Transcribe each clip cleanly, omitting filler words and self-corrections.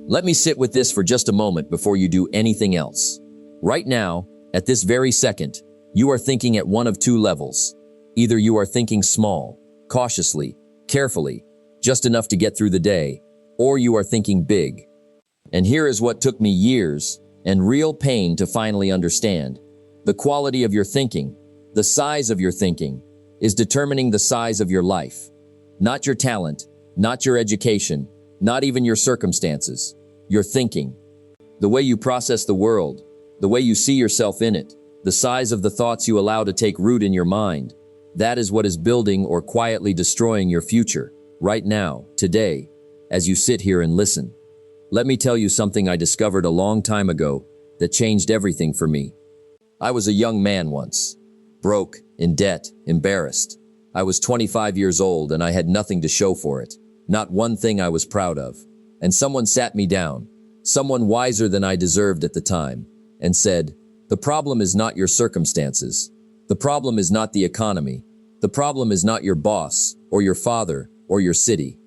Let me sit with this for just a moment before you do anything else. Right now, at this very second, you are thinking at one of two levels. Either you are thinking small, cautiously, carefully, just enough to get through the day, or you are thinking big. And here is what took me years and real pain to finally understand. The quality of your thinking, the size of your thinking, is determining the size of your life. Not your talent, not your education, not even your circumstances. Your thinking. The way you process the world, the way you see yourself in it, the size of the thoughts you allow to take root in your mind. That is what is building or quietly destroying your future, right now, today, as you sit here and listen. Let me tell you something I discovered a long time ago that changed everything for me. I was a young man once. Broke, in debt, embarrassed. I was 25 years old and I had nothing to show for it. Not one thing I was proud of. And someone sat me down, someone wiser than I deserved at the time, and said, "The problem is not your circumstances. The problem is not the economy. The problem is not your boss, or your father, or your city.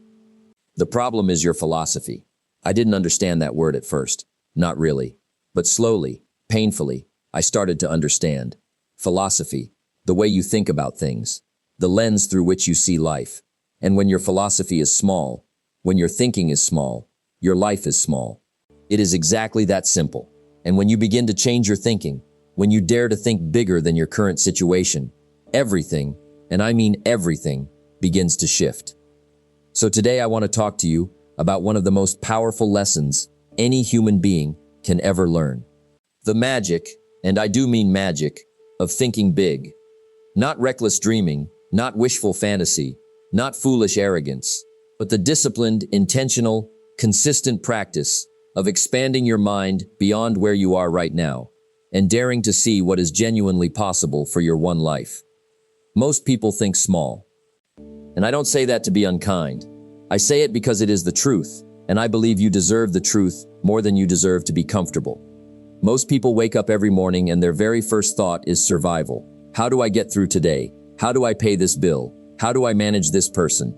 The problem is your philosophy." I didn't understand that word at first. Not really. But slowly, painfully, I started to understand. Philosophy, the way you think about things, the lens through which you see life. And when your philosophy is small, when your thinking is small, your life is small. It is exactly that simple. And when you begin to change your thinking, when you dare to think bigger than your current situation, everything, and I mean everything, begins to shift. So today I want to talk to you about one of the most powerful lessons any human being can ever learn. The magic, and I do mean magic, of thinking big. Not reckless dreaming, not wishful fantasy, not foolish arrogance, but the disciplined, intentional, consistent practice of expanding your mind beyond where you are right now and daring to see what is genuinely possible for your one life. Most people think small. And I don't say that to be unkind. I say it because it is the truth, and I believe you deserve the truth more than you deserve to be comfortable. Most people wake up every morning and their very first thought is survival. How do I get through today? How do I pay this bill? How do I manage this person?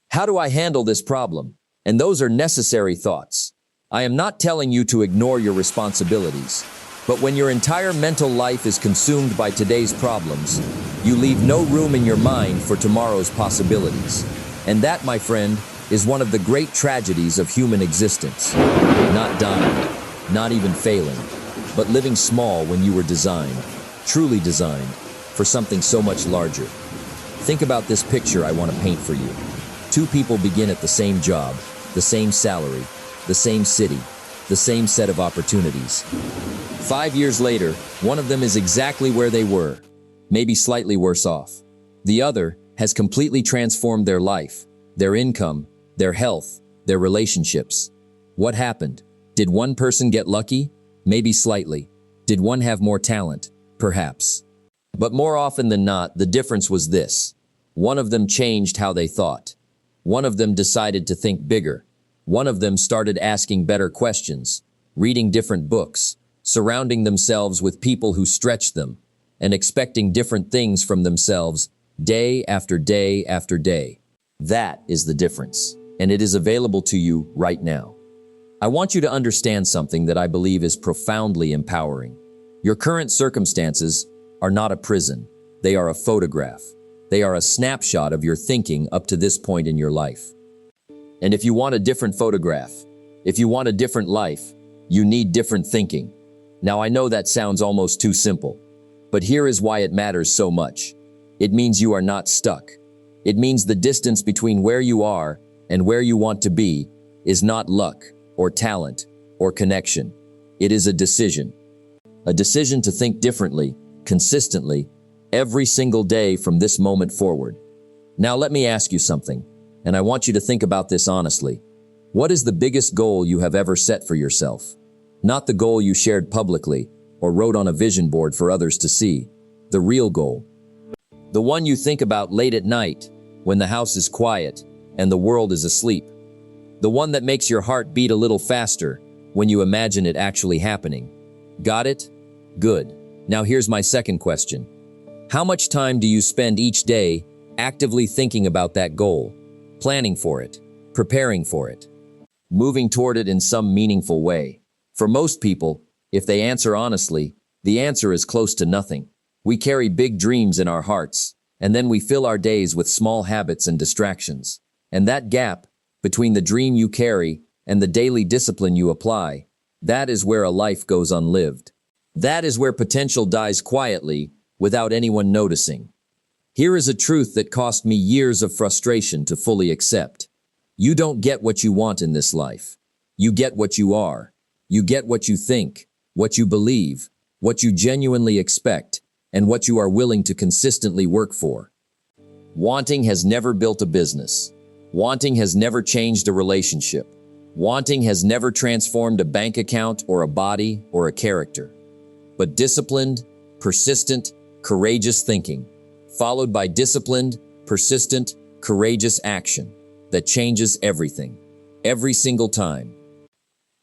How do I handle this problem? And those are necessary thoughts. I am not telling you to ignore your responsibilities, but when your entire mental life is consumed by today's problems, you leave no room in your mind for tomorrow's possibilities. And that, my friend, is one of the great tragedies of human existence. Not dying, not even failing, but living small when you were designed, truly designed, for something so much larger. Think about this picture I want to paint for you. Two people begin at the same job, the same salary, the same city, the same set of opportunities. 5 years later, one of them is exactly where they were, maybe slightly worse off. The other has completely transformed their life, their income, their health, their relationships. What happened? Did one person get lucky? Maybe slightly. Did one have more talent? Perhaps. But more often than not, the difference was this. One of them changed how they thought. One of them decided to think bigger. One of them started asking better questions, reading different books, surrounding themselves with people who stretched them, and expecting different things from themselves day after day after day. That is the difference, and it is available to you right now. I want you to understand something that I believe is profoundly empowering. Your current circumstances are not a prison. They are a photograph. They are a snapshot of your thinking up to this point in your life. And if you want a different photograph, if you want a different life, you need different thinking. Now I know that sounds almost too simple, but here is why it matters so much. It means you are not stuck. It means the distance between where you are and where you want to be is not luck or talent or connection. It is a decision. A decision to think differently, consistently, every single day from this moment forward. Now let me ask you something, and I want you to think about this honestly. What is the biggest goal you have ever set for yourself? Not the goal you shared publicly or wrote on a vision board for others to see. The real goal. The one you think about late at night, when the house is quiet and the world is asleep. The one that makes your heart beat a little faster when you imagine it actually happening. Got it? Good. Now here's my second question. How much time do you spend each day actively thinking about that goal, planning for it, preparing for it? moving toward it in some meaningful way. For most people, if they answer honestly, the answer is close to nothing. We carry big dreams in our hearts, and then we fill our days with small habits and distractions. And that gap between the dream you carry and the daily discipline you apply, that is where a life goes unlived. That is where potential dies quietly without anyone noticing. Here is a truth that cost me years of frustration to fully accept. You don't get what you want in this life. You get what you are. You get what you think, what you believe, what you genuinely expect, and what you are willing to consistently work for. Wanting has never built a business. Wanting has never changed a relationship. Wanting has never transformed a bank account or a body or a character. But disciplined, persistent, courageous thinking, followed by disciplined, persistent, courageous action that changes everything, every single time.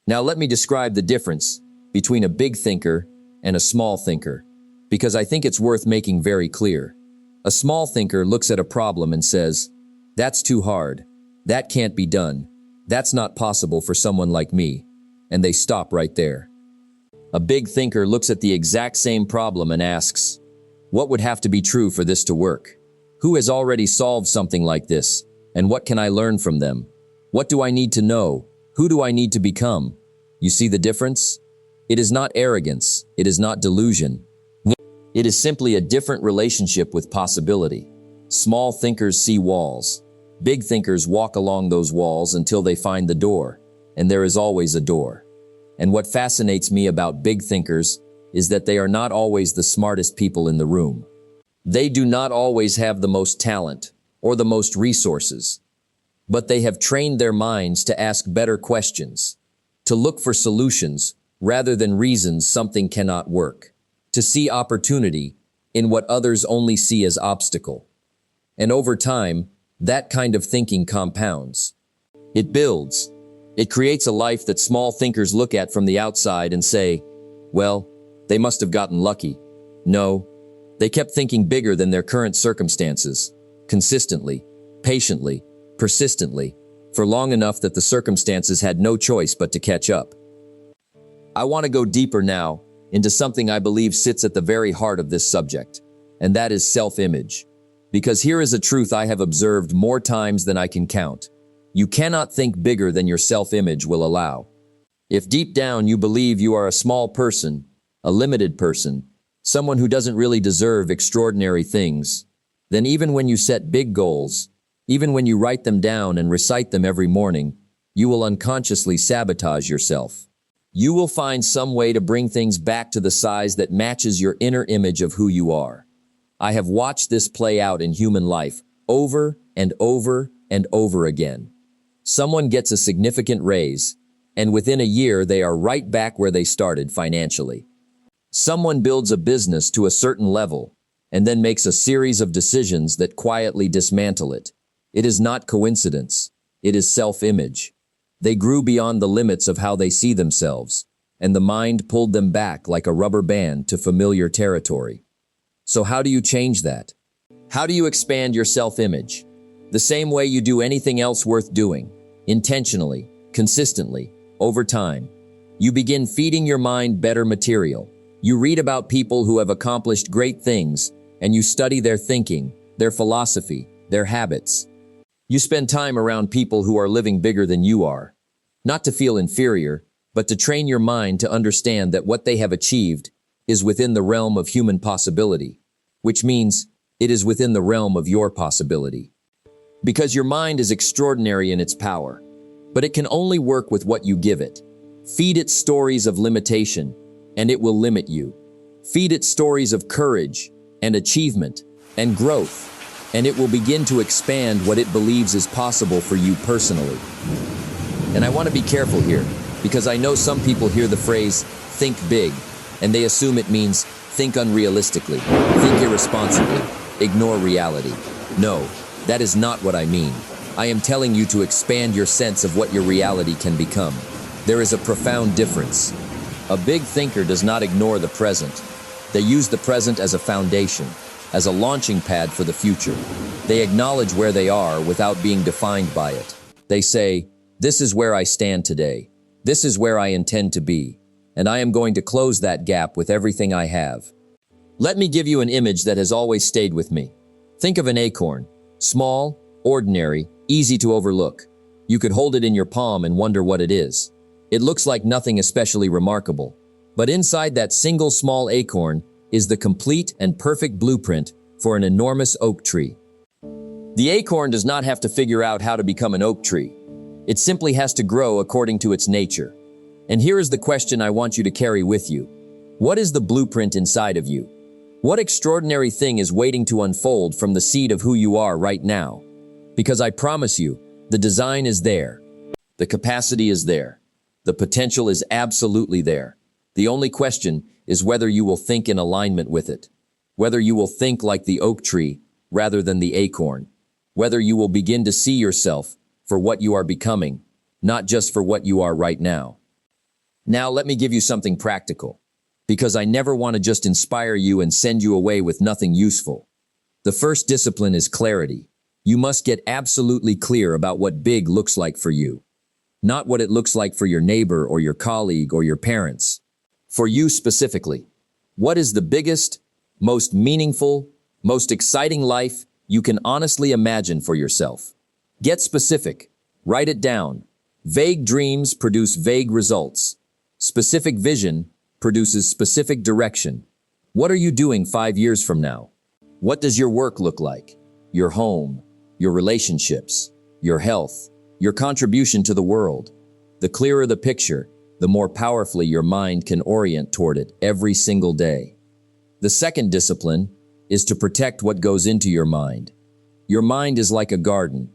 Now let me describe the difference between a big thinker and a small thinker, because I think it's worth making very clear. A small thinker looks at a problem and says, "That's too hard. That can't be done. That's not possible for someone like me," and they stop right there. A big thinker looks at the exact same problem and asks, "What would have to be true for this to work? Who has already solved something like this? And what can I learn from them? What do I need to know? Who do I need to become?" You see the difference? It is not arrogance. It is not delusion. It is simply a different relationship with possibility. Small thinkers see walls. Big thinkers walk along those walls until they find the door, and there is always a door. And what fascinates me about big thinkers is that they are not always the smartest people in the room. They do not always have the most talent or the most resources, but they have trained their minds to ask better questions, to look for solutions rather than reasons something cannot work, to see opportunity in what others only see as obstacle. And over time, that kind of thinking compounds. It builds. It creates a life that small thinkers look at from the outside and say, "Well, they must have gotten lucky." No, they kept thinking bigger than their current circumstances, consistently, patiently, persistently, for long enough that the circumstances had no choice but to catch up. I want to go deeper now into something I believe sits at the very heart of this subject, and that is self-image. Because here is a truth I have observed more times than I can count. You cannot think bigger than your self-image will allow. If deep down you believe you are a small person, a limited person, someone who doesn't really deserve extraordinary things, then even when you set big goals, even when you write them down and recite them every morning, you will unconsciously sabotage yourself. You will find some way to bring things back to the size that matches your inner image of who you are. I have watched this play out in human life over and over and over again. Someone gets a significant raise, and within a year they are right back where they started financially. Someone builds a business to a certain level, and then makes a series of decisions that quietly dismantle it. It is not coincidence. It is self-image. They grew beyond the limits of how they see themselves, and the mind pulled them back like a rubber band to familiar territory. So how do you change that? How do you expand your self-image? The same way you do anything else worth doing, intentionally, consistently, over time. You begin feeding your mind better material. You read about people who have accomplished great things, and you study their thinking, their philosophy, their habits. You spend time around people who are living bigger than you are, not to feel inferior, but to train your mind to understand that what they have achieved is within the realm of human possibility, which means it is within the realm of your possibility. Because your mind is extraordinary in its power, but it can only work with what you give it. Feed it stories of limitation, and it will limit you. Feed it stories of courage and achievement and growth, and it will begin to expand what it believes is possible for you personally. And I want to be careful here, because I know some people hear the phrase, "think big," and they assume it means think unrealistically, think irresponsibly, ignore reality. No, that is not what I mean. I am telling you to expand your sense of what your reality can become. There is a profound difference. A big thinker does not ignore the present. They use the present as a foundation, as a launching pad for the future. They acknowledge where they are without being defined by it. They say, This is where I stand today. This is where I intend to be. And I am going to close that gap with everything I have. Let me give you an image that has always stayed with me. Think of an acorn. Small, ordinary, easy to overlook. You could hold it in your palm and wonder what it is. It looks like nothing especially remarkable. But inside that single small acorn is the complete and perfect blueprint for an enormous oak tree. The acorn does not have to figure out how to become an oak tree. It simply has to grow according to its nature. And here is the question I want you to carry with you. What is the blueprint inside of you? What extraordinary thing is waiting to unfold from the seed of who you are right now? Because I promise you, the design is there. The capacity is there. The potential is absolutely there. The only question is whether you will think in alignment with it. Whether you will think like the oak tree rather than the acorn. Whether you will begin to see yourself for what you are becoming, not just for what you are right now. Now let me give you something practical, because I never want to just inspire you and send you away with nothing useful. The first discipline is clarity. You must get absolutely clear about what big looks like for you. Not what it looks like for your neighbor or your colleague or your parents. For you specifically, what is the biggest, most meaningful, most exciting life you can honestly imagine for yourself? Get specific. Write it down. Vague dreams produce vague results. Specific vision produces specific direction. What are you doing 5 years from now? What does your work look like? Your home, your relationships, your health, your contribution to the world. The clearer the picture, the more powerfully your mind can orient toward it every single day. The second discipline is to protect what goes into your mind. Your mind is like a garden.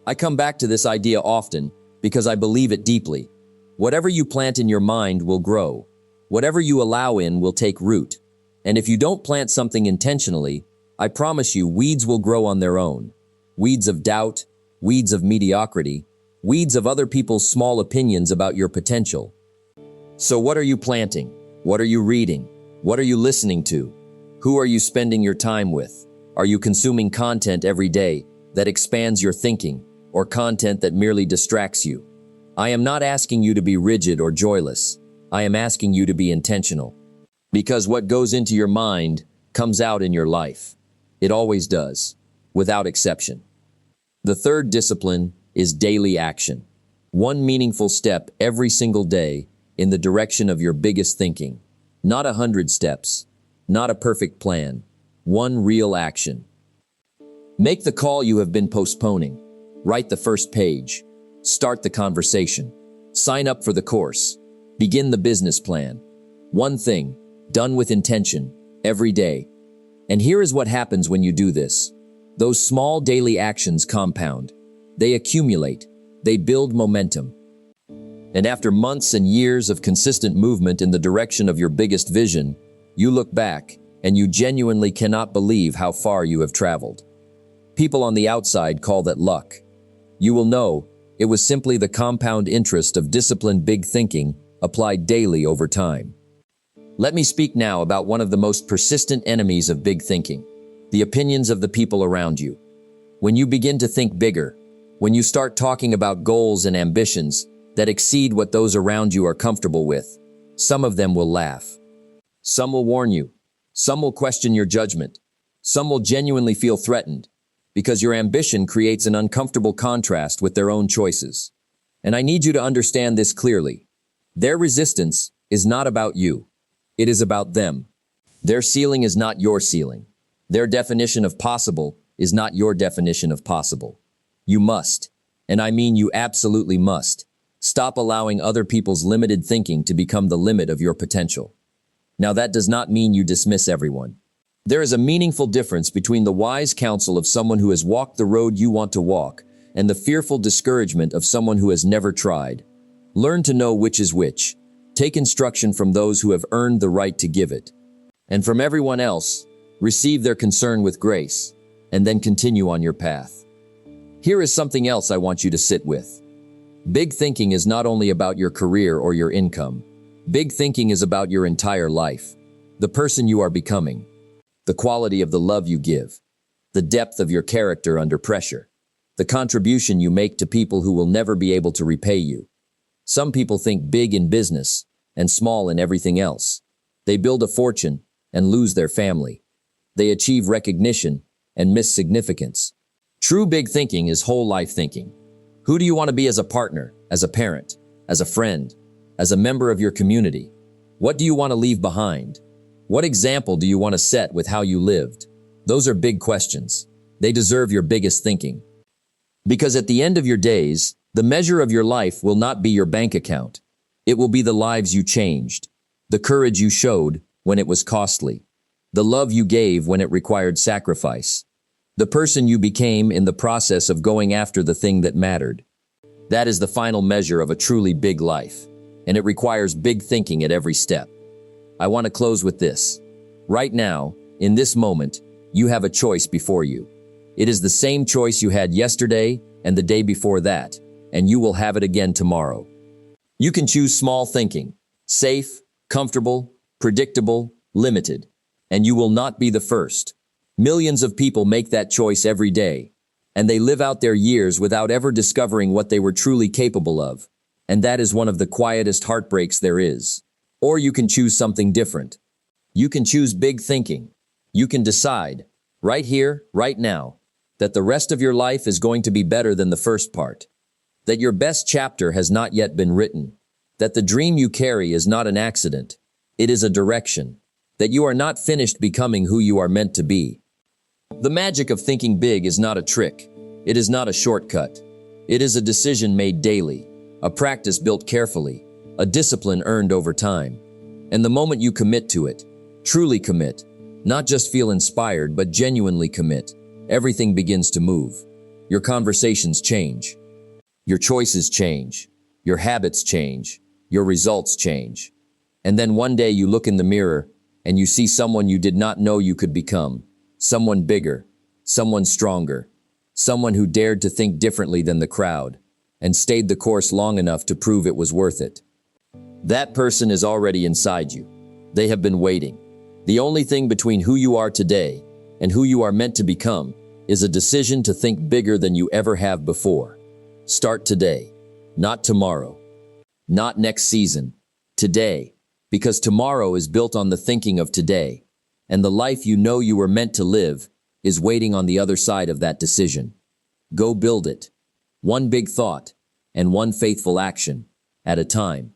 I come back to this idea often because I believe it deeply. Whatever you plant in your mind will grow. Whatever you allow in will take root. And if you don't plant something intentionally, I promise you weeds will grow on their own. Weeds of doubt, weeds of mediocrity, weeds of other people's small opinions about your potential. So what are you planting? What are you reading? What are you listening to? Who are you spending your time with? Are you consuming content every day that expands your thinking, or content that merely distracts you? I am not asking you to be rigid or joyless. I am asking you to be intentional. Because what goes into your mind comes out in your life. It always does, without exception. The third discipline is daily action. One meaningful step every single day in the direction of your biggest thinking. Not 100 steps, not a perfect plan. One real action. Make the call you have been postponing. Write the first page. Start the conversation. Sign up for the course. Begin the business plan. One thing, done with intention, every day. And here is what happens when you do this. Those small daily actions compound. They accumulate. They build momentum. And after months and years of consistent movement in the direction of your biggest vision, you look back and you genuinely cannot believe how far you have traveled. People on the outside call that luck. You will know it was simply the compound interest of disciplined big thinking applied daily over time. Let me speak now about one of the most persistent enemies of big thinking, the opinions of the people around you. When you begin to think bigger, when you start talking about goals and ambitions that exceed what those around you are comfortable with, some of them will laugh. Some will warn you. Some will question your judgment. Some will genuinely feel threatened because your ambition creates an uncomfortable contrast with their own choices. And I need you to understand this clearly. Their resistance is not about you. It is about them. Their ceiling is not your ceiling. Their definition of possible is not your definition of possible. You must, and I mean you absolutely must, stop allowing other people's limited thinking to become the limit of your potential. Now that does not mean you dismiss everyone. There is a meaningful difference between the wise counsel of someone who has walked the road you want to walk and the fearful discouragement of someone who has never tried. Learn to know which is which. Take instruction from those who have earned the right to give it. And from everyone else, receive their concern with grace, and then continue on your path. Here is something else I want you to sit with. Big thinking is not only about your career or your income. Big thinking is about your entire life. The person you are becoming. The quality of the love you give. The depth of your character under pressure. the contribution you make to people who will never be able to repay you. Some people think big in business and small in everything else. They build a fortune and lose their family. They achieve recognition and miss significance. True big thinking is whole life thinking. Who do you want to be as a partner, as a parent, as a friend, as a member of your community? What do you want to leave behind? What example do you want to set with how you lived? Those are big questions. They deserve your biggest thinking. Because at the end of your days, the measure of your life will not be your bank account. It will be the lives you changed, the courage you showed when it was costly, the love you gave when it required sacrifice, the person you became in the process of going after the thing that mattered. That is the final measure of a truly big life, and it requires big thinking at every step. I want to close with this. Right now, in this moment, you have a choice before you. It is the same choice you had yesterday and the day before that, and you will have it again tomorrow. You can choose small thinking, safe, comfortable, predictable, limited, and you will not be the first. Millions of people make that choice every day, and they live out their years without ever discovering what they were truly capable of, and that is one of the quietest heartbreaks there is. Or you can choose something different. You can choose big thinking. You can decide, right here, right now, that the rest of your life is going to be better than the first part, that your best chapter has not yet been written, that the dream you carry is not an accident, it is a direction, that you are not finished becoming who you are meant to be. The magic of thinking big is not a trick. It is not a shortcut. It is a decision made daily, a practice built carefully, a discipline earned over time. And the moment you commit to it, truly commit, not just feel inspired, but genuinely commit, everything begins to move. Your conversations change. Your choices change. Your habits change. Your results change. And then one day you look in the mirror and you see someone you did not know you could become. Someone bigger, someone stronger, someone who dared to think differently than the crowd and stayed the course long enough to prove it was worth it. That person is already inside you. They have been waiting. The only thing between who you are today and who you are meant to become is a decision to think bigger than you ever have before. Start today, not tomorrow, not next season, today, because tomorrow is built on the thinking of today, and the life you know you were meant to live is waiting on the other side of that decision. Go build it, one big thought and one faithful action at a time.